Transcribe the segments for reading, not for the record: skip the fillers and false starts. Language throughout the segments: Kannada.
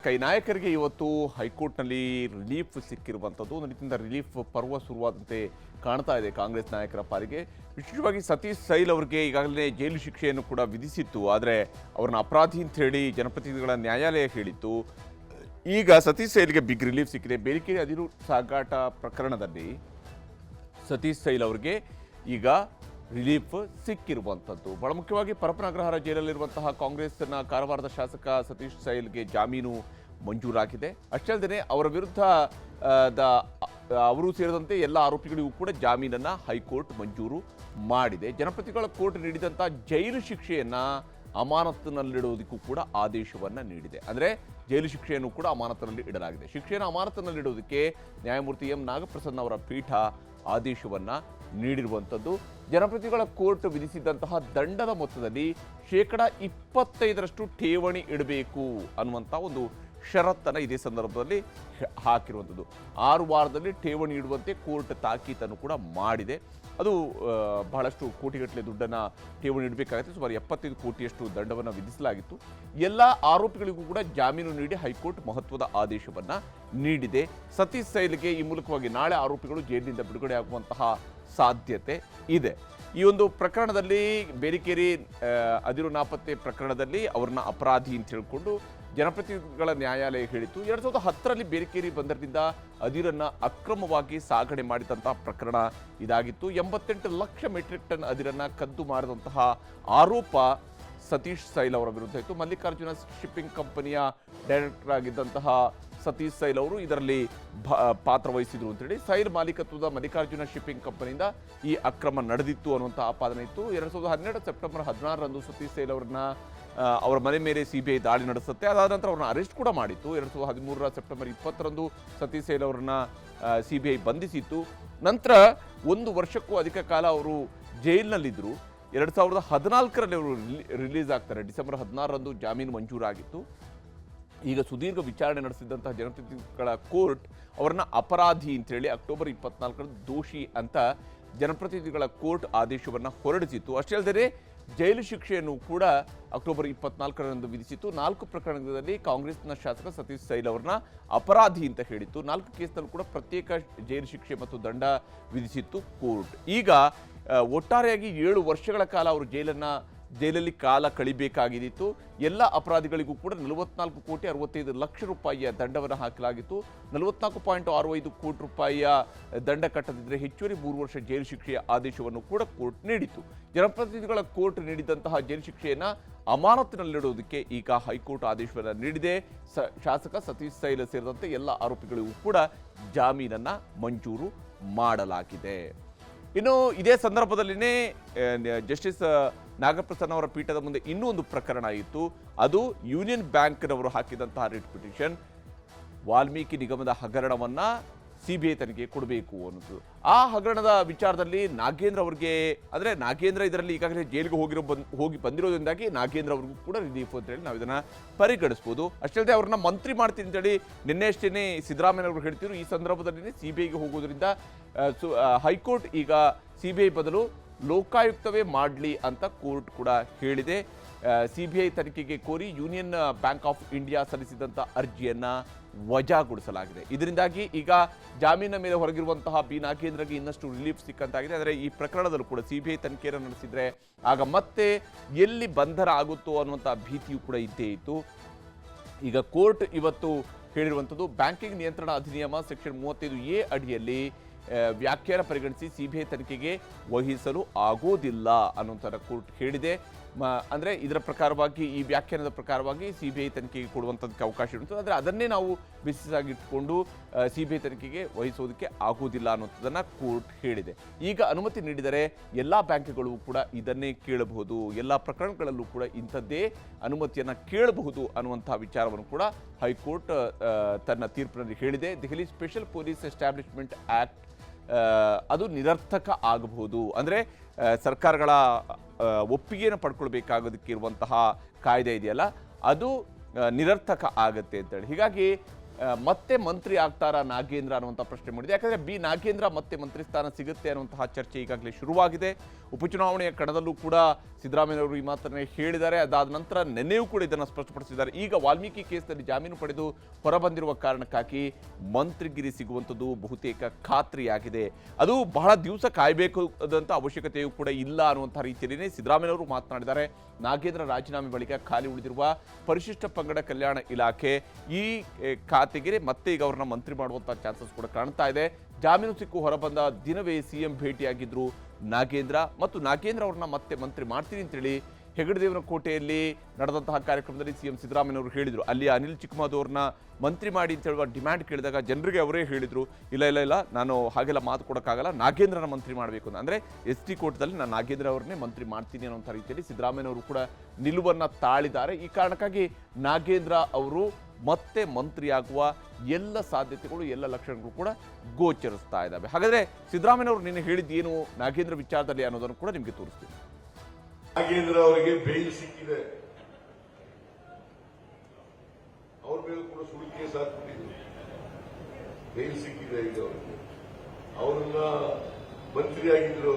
ಕೈ ನಾಯಕರಿಗೆ ಇವತ್ತು ಹೈಕೋರ್ಟ್ನಲ್ಲಿ ರಿಲೀಫ್ ಸಿಕ್ಕಿರುವಂಥದ್ದು. ಒಂದು ರೀತಿಯಿಂದ ರಿಲೀಫ್ ಪರ್ವ ಶುರುವಾದಂತೆ ಕಾಣ್ತಾ ಇದೆ ಕಾಂಗ್ರೆಸ್ ನಾಯಕರ ಪಾಲಿಗೆ. ವಿಶೇಷವಾಗಿ ಸತೀಶ್ ಸೈಲ್ ಅವರಿಗೆ ಈಗಾಗಲೇ ಜೈಲು ಶಿಕ್ಷೆಯನ್ನು ಕೂಡ ವಿಧಿಸಿತ್ತು. ಆದರೆ ಅವ್ರನ್ನ ಅಪರಾಧಿ ಅಂತ ಹೇಳಿ ಜನಪ್ರತಿನಿಧಿಗಳ ನ್ಯಾಯಾಲಯ ಹೇಳಿತ್ತು. ಈಗ ಸತೀಶ್ ಸೈಲ್ಗೆ ಬಿಗ್ ರಿಲೀಫ್ ಸಿಕ್ಕಿದೆ. ಬೇಡಿಕೆ ಅದಿರು ಸಾಗಾಟ ಪ್ರಕರಣದಲ್ಲಿ ಸತೀಶ್ ಸೈಲ್ ಅವರಿಗೆ ಈಗ ರಿಲೀಫ್ ಸಿಕ್ಕಿರುವಂಥದ್ದು. ಬಹಳ ಮುಖ್ಯವಾಗಿ ಪರಪ್ಪನಗ್ರಹಾರ ಜೈಲಲ್ಲಿರುವಂತಹ ಕಾಂಗ್ರೆಸ್ನ ಕಾರವಾರದ ಶಾಸಕ ಸತೀಶ್ ಸೈಲ್ಗೆ ಜಾಮೀನು ಮಂಜೂರಾಗಿದೆ. ಅಷ್ಟೇ ಅಲ್ಲದೆ ಅವರ ವಿರುದ್ಧ ಅವರು ಸೇರಿದಂತೆ ಎಲ್ಲ ಆರೋಪಿಗಳಿಗೂ ಕೂಡ ಜಾಮೀನನ್ನು ಹೈಕೋರ್ಟ್ ಮಂಜೂರು ಮಾಡಿದೆ. ಜನಪ್ರತಿನಿಧಿಗಳ ಕೋರ್ಟ್ ನೀಡಿದಂಥ ಜೈಲು ಶಿಕ್ಷೆಯನ್ನು ಅಮಾನತ್ತಿನಲ್ಲಿಡುವುದಕ್ಕೂ ಕೂಡ ಆದೇಶವನ್ನು ನೀಡಿದೆ. ಅಂದರೆ ಜೈಲು ಶಿಕ್ಷೆಯನ್ನು ಕೂಡ ಅಮಾನತ್ತಿನಲ್ಲಿ ಇಡಲಾಗಿದೆ. ಶಿಕ್ಷೆಯನ್ನು ಅಮಾನತ್ತಿನಲ್ಲಿಡುವುದಕ್ಕೆ ನ್ಯಾಯಮೂರ್ತಿ ಎಂ ನಾಗಪ್ರಸನ್ನ ಅವರ ಪೀಠ ಆದೇಶವನ್ನು ನೀಡಿರುವಂಥದ್ದು. ಜನಪ್ರತಿನಿಧಿಗಳ ಕೋರ್ಟ್ ವಿಧಿಸಿದಂತಹ ದಂಡದ ಮೊತ್ತದಲ್ಲಿ 25% ಠೇವಣಿ ಇಡಬೇಕು ಅನ್ನುವಂಥ ಒಂದು ಷರತ್ತನ್ನು ಇದೇ ಸಂದರ್ಭದಲ್ಲಿ ಹಾಕಿರುವಂಥದ್ದು. 6 ವಾರದಲ್ಲಿ ಠೇವಣಿ ಇಡುವಂತೆ ಕೋರ್ಟ್ ತಾಕೀತನ್ನು ಕೂಡ ಮಾಡಿದೆ. ಅದು ಬಹಳಷ್ಟು ಕೋಟಿಗಟ್ಟಲೆ ದುಡ್ಡನ್ನು ಠೇವಣಿ ಇಡಬೇಕಾಗುತ್ತೆ. ಸುಮಾರು 75 ಕೋಟಿಯಷ್ಟು ದಂಡವನ್ನು ವಿಧಿಸಲಾಗಿತ್ತು. ಎಲ್ಲ ಆರೋಪಿಗಳಿಗೂ ಕೂಡ ಜಾಮೀನು ನೀಡಿ ಹೈಕೋರ್ಟ್ ಮಹತ್ವದ ಆದೇಶವನ್ನು ನೀಡಿದೆ. ಸತೀಶ್ ಸೈಲ್ಗೆ ಈ ಮೂಲಕವಾಗಿ ನಾಳೆ ಆರೋಪಿಗಳು ಜೈಲಿನಿಂದ ಬಿಡುಗಡೆ ಆಗುವಂತಹ ಸಾಧ್ಯತೆ ಇದೆ. ಈ ಒಂದು ಪ್ರಕರಣದಲ್ಲಿ ಬೇರಿಕೇರಿ ಅದಿರು ನಾಪತ್ತೆ ಪ್ರಕರಣದಲ್ಲಿ ಅವ್ರನ್ನ ಅಪರಾಧಿ ಅಂತ ಹೇಳಿಕೊಂಡು ಜನಪ್ರತಿನಿಧಿಗಳ ನ್ಯಾಯಾಲಯ ಹೇಳಿತ್ತು. 2010ರಲ್ಲಿ ಬೇರಿಕೇರಿ ಬಂದರದಿಂದ ಅದಿರನ್ನು ಅಕ್ರಮವಾಗಿ ಸಾಗಣೆ ಮಾಡಿದಂತಹ ಪ್ರಕರಣ ಇದಾಗಿತ್ತು. 88 ಲಕ್ಷ ಮೆಟ್ರಿಕ್ ಟನ್ ಅದಿರನ್ನು ಕದ್ದು ಮಾರಿದಂತಹ ಆರೋಪ ಸತೀಶ್ ಸೈಲ್ ಅವರ ವಿರುದ್ಧ ಇತ್ತು. ಮಲ್ಲಿಕಾರ್ಜುನ ಶಿಪ್ಪಿಂಗ್ ಕಂಪನಿಯ ಡೈರೆಕ್ಟರ್ ಆಗಿದ್ದಂತಹ ಸತೀಶ್ ಸೈಲ್ ಅವರು ಇದರಲ್ಲಿ ಪಾತ್ರ ವಹಿಸಿದ್ರು ಅಂತೇಳಿ ಸೈಲ್ ಮಾಲೀಕತ್ವದ ಮಲ್ಲಿಕಾರ್ಜುನ ಶಿಪ್ಪಿಂಗ್ ಕಂಪನಿಯಿಂದ ಈ ಅಕ್ರಮ ನಡೆದಿತ್ತು ಅನ್ನುವಂಥ ಆಪಾದನೆ ಇತ್ತು. 2012 ಸೆಪ್ಟೆಂಬರ್ 16ರಂದು ಸತೀಶ್ ಸೈಲ್ ಅವರನ್ನ ಅವರ ಮನೆ ಮೇಲೆ CBI ದಾಳಿ ನಡೆಸುತ್ತೆ. ಅದಾದ ನಂತರ ಅವ್ರನ್ನ ಅರೆಸ್ಟ್ ಕೂಡ ಮಾಡಿತ್ತು. 2013 ಸೆಪ್ಟೆಂಬರ್ 20ರಂದು ಸತೀಶ್ ಸೈಲ್ ಅವರನ್ನ CBI ಬಂಧಿಸಿತ್ತು. ನಂತರ 1 ವರ್ಷಕ್ಕೂ ಅಧಿಕ ಕಾಲ ಅವರು ಜೈಲಿನಲ್ಲಿದ್ದರು. 2014ರಲ್ಲಿ ಅವರು ರಿಲೀಸ್ ಆಗ್ತಾರೆ. ಡಿಸೆಂಬರ್ 16ರಂದು ಜಾಮೀನು ಮಂಜೂರಾಗಿತ್ತು. ಈಗ ಸುದೀರ್ಘ ವಿಚಾರಣೆ ನಡೆಸಿದಂತಹ ಜನಪ್ರತಿನಿಧಿಗಳ ಕೋರ್ಟ್ ಅವರನ್ನ ಅಪರಾಧಿ ಅಂತೇಳಿ ಅಕ್ಟೋಬರ್ 24ರಂದು ದೋಷಿ ಅಂತ ಜನಪ್ರತಿನಿಧಿಗಳ ಕೋರ್ಟ್ ಆದೇಶವನ್ನು ಹೊರಡಿಸಿತ್ತು. ಅಷ್ಟೇ ಅಲ್ಲದೆ ಜೈಲು ಶಿಕ್ಷೆಯನ್ನು ಕೂಡ ಅಕ್ಟೋಬರ್ 24ರಂದು ವಿಧಿಸಿತ್ತು. 4 ಪ್ರಕರಣಗಳಲ್ಲಿ ಕಾಂಗ್ರೆಸ್ನ ಶಾಸಕ ಸತೀಶ್ ಸೈಲ್ ಅವರನ್ನ ಅಪರಾಧಿ ಅಂತ ಹೇಳಿತ್ತು. 4 ಕೇಸ್ನಲ್ಲೂ ಕೂಡ ಪ್ರತ್ಯೇಕ ಜೈಲು ಶಿಕ್ಷೆ ಮತ್ತು ದಂಡ ವಿಧಿಸಿತ್ತು ಕೋರ್ಟ್. ಈಗ ಒಟ್ಟಾರೆಯಾಗಿ 7 ವರ್ಷಗಳ ಕಾಲ ಅವರು ಜೈಲಲ್ಲಿ ಕಾಲ ಕಳಿಬೇಕಾಗಿತ್ತು. ಎಲ್ಲ ಅಪರಾಧಿಗಳಿಗೂ ಕೂಡ 44 ಕೋಟಿ 65 ಲಕ್ಷ ರೂಪಾಯಿಯ ದಂಡವನ್ನು ಹಾಕಲಾಗಿತ್ತು. 44.65 ಕೋಟಿ ರೂಪಾಯಿಯ ದಂಡ ಕಟ್ಟದಿದ್ದರೆ ಹೆಚ್ಚುವರಿ 3 ವರ್ಷ ಜೈಲು ಶಿಕ್ಷೆಯ ಆದೇಶವನ್ನು ಕೂಡ ಕೋರ್ಟ್ ನೀಡಿತ್ತು. ಜನಪ್ರತಿನಿಧಿಗಳ ಕೋರ್ಟ್ ನೀಡಿದಂತಹ ಜೈಲು ಶಿಕ್ಷೆಯನ್ನು ಅಮಾನತ್ತಿನಲ್ಲಿಡುವುದಕ್ಕೆ ಈಗ ಹೈಕೋರ್ಟ್ ಆದೇಶವನ್ನು ನೀಡಿದೆ. ಶಾಸಕ ಸತೀಶ್ ಸೈಲ್ ಸೇರಿದಂತೆ ಎಲ್ಲ ಆರೋಪಿಗಳಿಗೂ ಕೂಡ ಜಾಮೀನನ್ನು ಮಂಜೂರು ಮಾಡಲಾಗಿದೆ. ಇನ್ನು ಇದೇ ಸಂದರ್ಭದಲ್ಲಿನೇ ಜಸ್ಟಿಸ್ ನಾಗಪ್ರಸನ್ನ ಅವರ ಪೀಠದ ಮುಂದೆ ಇನ್ನೂ ಒಂದು ಪ್ರಕರಣ ಇತ್ತು. ಅದು ಯೂನಿಯನ್ ಬ್ಯಾಂಕ್ನವರು ಹಾಕಿದಂತಹ ರಿಟ್ ಪಿಟಿಷನ್. ವಾಲ್ಮೀಕಿ ನಿಗಮದ ಹಗರಣವನ್ನು CBI ತನಿಖೆ ಕೊಡಬೇಕು ಅನ್ನೋದು. ಆ ಹಗರಣದ ವಿಚಾರದಲ್ಲಿ ನಾಗೇಂದ್ರ ಅವರಿಗೆ, ಅಂದರೆ ನಾಗೇಂದ್ರ ಇದರಲ್ಲಿ ಈಗಾಗಲೇ ಜೈಲಿಗೆ ಹೋಗಿ ಬಂದಿರೋದ್ರಿಂದಾಗಿ ನಾಗೇಂದ್ರ ಅವ್ರಿಗೂ ಕೂಡ ರಿಲೀಫ್ ಅಂತ ಹೇಳಿ ನಾವು ಇದನ್ನು ಪರಿಗಣಿಸ್ಬೋದು. ಅಷ್ಟೇ ಅಲ್ಲದೆ ಅವ್ರನ್ನ ಮಂತ್ರಿ ಮಾಡ್ತೀನಿ ಅಂತೇಳಿ ನಿನ್ನೆಷ್ಟೇ ಸಿದ್ದರಾಮಯ್ಯನವರು ಹೇಳ್ತಿದ್ರು. ಈ ಸಂದರ್ಭದಲ್ಲಿ CBIಗೆ ಹೋಗೋದ್ರಿಂದ ಹೈಕೋರ್ಟ್ ಈಗ CBI ಬದಲು ಲೋಕಾಯುಕ್ತವೇ ಮಾಡಲಿ ಅಂತ ಕೋರ್ಟ್ ಕೂಡ ಹೇಳಿದೆ. CBI ತನಿಖೆಗೆ ಕೋರಿ ಯೂನಿಯನ್ ಬ್ಯಾಂಕ್ ಆಫ್ ಇಂಡಿಯಾ ಸಲ್ಲಿಸಿದಂಥ ಅರ್ಜಿಯನ್ನು ವಜಾಗೊಳಿಸಲಾಗಿದೆ. ಇದರಿಂದಾಗಿ ಈಗ ಜಾಮೀನಿನ ಮೇಲೆ ಹೊರಗಿರುವಂತಹ ಬಿ ನಾಗೇಂದ್ರಗೆ ಇನ್ನಷ್ಟು ರಿಲೀಫ್ ಸಿಕ್ಕಂತಾಗಿದೆ. ಆದರೆ ಈ ಪ್ರಕರಣದಲ್ಲೂ ಕೂಡ CBI ತನಿಖೆಯನ್ನು ನಡೆಸಿದರೆ ಆಗ ಮತ್ತೆ ಎಲ್ಲಿ ಬಂಧನ ಆಗುತ್ತೋ ಅನ್ನುವಂಥ ಭೀತಿಯೂ ಕೂಡ ಇದ್ದೇ ಇತ್ತು. ಈಗ ಕೋರ್ಟ್ ಇವತ್ತು ಹೇಳಿರುವಂಥದ್ದು ಬ್ಯಾಂಕಿಂಗ್ ನಿಯಂತ್ರಣ ಅಧಿನಿಯಮ ಸೆಕ್ಷನ್ 35A ಅಡಿಯಲ್ಲಿ ವ್ಯಾಖ್ಯಾನ ಪರಿಗಣಿಸಿ CBI ತನಿಖೆಗೆ ವಹಿಸಲು ಆಗೋದಿಲ್ಲ ಅನ್ನುವಂಥ ಕೋರ್ಟ್ ಹೇಳಿದೆ. ಅಂದರೆ ಇದರ ಪ್ರಕಾರವಾಗಿ, ಈ ವ್ಯಾಖ್ಯಾನದ ಪ್ರಕಾರವಾಗಿ CBI ತನಿಖೆಗೆ ಕೊಡುವಂಥದ್ದಕ್ಕೆ ಅವಕಾಶ ಇರುತ್ತದೆ. ಆದರೆ ಅದನ್ನೇ ನಾವು ಬೇಸಿಸ್ ಆಗಿಟ್ಕೊಂಡು CBI ತನಿಖೆಗೆ ವಹಿಸೋದಕ್ಕೆ ಆಗೋದಿಲ್ಲ ಅನ್ನೋಂಥದ್ದನ್ನು ಕೋರ್ಟ್ ಹೇಳಿದೆ. ಈಗ ಅನುಮತಿ ನೀಡಿದರೆ ಎಲ್ಲ ಬ್ಯಾಂಕ್ಗಳು ಕೂಡ ಇದನ್ನೇ ಕೇಳಬಹುದು, ಎಲ್ಲ ಪ್ರಕರಣಗಳಲ್ಲೂ ಕೂಡ ಇಂಥದ್ದೇ ಅನುಮತಿಯನ್ನು ಕೇಳಬಹುದು ಅನ್ನುವಂಥ ವಿಚಾರವನ್ನು ಕೂಡ ಹೈಕೋರ್ಟ್ ತನ್ನ ತೀರ್ಪಿನಲ್ಲಿ ಹೇಳಿದೆ. Delhi special police establishment act ಅದು ನಿರರ್ಥಕ ಆಗಬಹುದು. ಅಂದರೆ ಸರ್ಕಾರಗಳ ಒಪ್ಪಿಗೆಯನ್ನು ಪಡ್ಕೊಳ್ಬೇಕಾಗೋದಕ್ಕೆ ಇರುವಂತಹ ಕಾಯ್ದೆ ಇದೆಯಲ್ಲ, ಅದು ನಿರರ್ಥಕ ಆಗುತ್ತೆ ಅಂತೇಳಿ. ಹೀಗಾಗಿ ಮತ್ತೆ ಮಂತ್ರಿ ಆಗ್ತಾರಾ ನಾಗೇಂದ್ರ ಅನ್ನುವಂಥ ಪ್ರಶ್ನೆ ಮೂಡಿದೆ. ಯಾಕಂದರೆ ಬಿ ನಾಗೇಂದ್ರ ಮತ್ತೆ ಮಂತ್ರಿ ಸ್ಥಾನ ಸಿಗುತ್ತೆ ಅನ್ನುವಂತಹ ಚರ್ಚೆ ಈಗಾಗಲೇ ಶುರುವಾಗಿದೆ. ಉಪಚುನಾವಣೆಯ ಕಣದಲ್ಲೂ ಕೂಡ ಸಿದ್ದರಾಮಯ್ಯವರು ಈ ಮಾತನ್ನೇ ಹೇಳಿದ್ದಾರೆ. ಅದಾದ ನಂತರ ನೆನ್ನೆಯೂ ಕೂಡ ಇದನ್ನು ಸ್ಪಷ್ಟಪಡಿಸಿದ್ದಾರೆ. ಈಗ ವಾಲ್ಮೀಕಿ ಕೇಸ್ನಲ್ಲಿ ಜಾಮೀನು ಪಡೆದು ಹೊರಬಂದಿರುವ ಕಾರಣಕ್ಕಾಗಿ ಮಂತ್ರಿಗಿರಿ ಸಿಗುವಂಥದ್ದು ಬಹುತೇಕ ಖಾತ್ರಿಯಾಗಿದೆ. ಅದು ಬಹಳ ದಿವಸ ಕಾಯಬೇಕಾದಂಥ ಅವಶ್ಯಕತೆಯೂ ಕೂಡ ಇಲ್ಲ ಅನ್ನುವಂಥ ರೀತಿಯಲ್ಲಿಯೇ ಸಿದ್ದರಾಮಯ್ಯವರು ಮಾತನಾಡಿದ್ದಾರೆ. ನಾಗೇಂದ್ರ ರಾಜೀನಾಮೆ ಬಳಿಕ ಖಾಲಿ ಉಳಿದಿರುವ ಪರಿಶಿಷ್ಟ ಪಂಗಡ ಕಲ್ಯಾಣ ಇಲಾಖೆ ಈ ಖಾತೆಗೆ ಮತ್ತೆ ಈಗ ಅವ್ರನ್ನ ಮಂತ್ರಿ ಮಾಡುವಂಥ ಚಾನ್ಸಸ್ ಕೂಡ ಕಾಣ್ತಾ ಇದೆ. ಜಾಮೀನು ಸಿಕ್ಕು ಹೊರಬಂದ ದಿನವೇ ಸಿಎಂ ಭೇಟಿಯಾಗಿದ್ರು ನಾಗೇಂದ್ರ ಮತ್ತು ನಾಗೇಂದ್ರ ಅವ್ರನ್ನ ಮತ್ತೆ ಮಂತ್ರಿ ಮಾಡ್ತೀನಿ ಅಂತೇಳಿ ಹೆಗಡದೇವರ ಕೋಟೆಯಲ್ಲಿ ನಡೆದಂತಹ ಕಾರ್ಯಕ್ರಮದಲ್ಲಿ ಸಿಎಂ ಸಿದ್ದರಾಮಯ್ಯವರು ಹೇಳಿದರು. ಅಲ್ಲಿ ಅನಿಲ್ ಚಿಕ್ಕಮಾದು ಅವ್ರನ್ನ ಮಂತ್ರಿ ಮಾಡಿ ಅಂತ ಹೇಳುವ ಡಿಮ್ಯಾಂಡ್ ಕೇಳಿದಾಗ ಜನರಿಗೆ ಅವರೇ ಹೇಳಿದರು, ಇಲ್ಲ ನಾನು ಹಾಗೆಲ್ಲ ಮಾತು ಕೊಡೋಕ್ಕಾಗಲ್ಲ, ನಾಗೇಂದ್ರನ ಮಂತ್ರಿ ಮಾಡಬೇಕು ಅಂತ. ಅಂದರೆ ST ಕೋಟದಲ್ಲಿ ನಾನು ನಾಗೇಂದ್ರ ಅವ್ರನ್ನೇ ಮಂತ್ರಿ ಮಾಡ್ತೀನಿ ಅನ್ನೋಂಥ ರೀತಿಯಲ್ಲಿ ಸಿದ್ದರಾಮಯ್ಯವರು ಕೂಡ ನಿಲುವನ್ನು ತಾಳಿದ್ದಾರೆ. ಈ ಕಾರಣಕ್ಕಾಗಿ ನಾಗೇಂದ್ರ ಅವರು ಮತ್ತೆ ಮಂತ್ರಿಯಾಗುವ ಎಲ್ಲ ಸಾಧ್ಯತೆಗಳು ಎಲ್ಲ ಲಕ್ಷಣಗಳು ಕೂಡ ಗೋಚರಿಸ್ತಾ ಇದ್ದಾವೆ. ಹಾಗಾದರೆ ಸಿದ್ದರಾಮಯ್ಯವರು ನಿನ್ನೆ ಹೇಳಿದ್ದೇನು ನಾಗೇಂದ್ರ ವಿಚಾರದಲ್ಲಿ ಅನ್ನೋದನ್ನು ಕೂಡ ನಿಮಗೆ ತೋರಿಸ್ತೀನಿ. ನಾಗೇಂದ್ರ ಅವರಿಗೆ ಬೇಲ್ ಸಿಕ್ಕಿದೆ, ಅವ್ರ ಮೇಲೆ ಕೂಡ ಸುಳ್ಳು ಕೇಸ್ ಹಾಕ್ಬಿಟ್ಟಿದ್ರು. ಬೇಲ್ ಸಿಕ್ಕಿದೆ ಈಗ ಅವರಿಗೆ. ಅವರನ್ನ ಮಂತ್ರಿ ಆಗಿದ್ರು,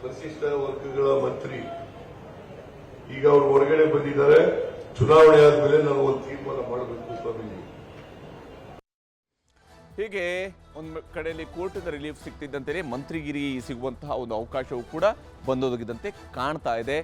ಪರಿಶಿಷ್ಟ ವರ್ಗಗಳ ಮಂತ್ರಿ. ಈಗ ಅವರು ಹೊರಗಡೆ ಬಂದಿದ್ದಾರೆ. ಚುನಾವಣೆ ಆದ್ಮೇಲೆ ನಾವು ಒಂದು ತೀರ್ಮಾನ ಮಾಡಬೇಕು ಸ್ವಾಮೀಜಿ. ಹೀಗೆ ಒಂದು ಕಡೆಯಲ್ಲಿ ಕೋರ್ಟಿನ ರಿಲೀಫ್ ಸಿಗ್ತಿದ್ದಂತೆಯೇ ಮಂತ್ರಿಗಿರಿ ಸಿಗುವಂತಹ ಒಂದು ಅವಕಾಶವೂ ಕೂಡ ಬಂದೊದಗಿದಂತೆ ಕಾಣ್ತಾ ಇದೆ.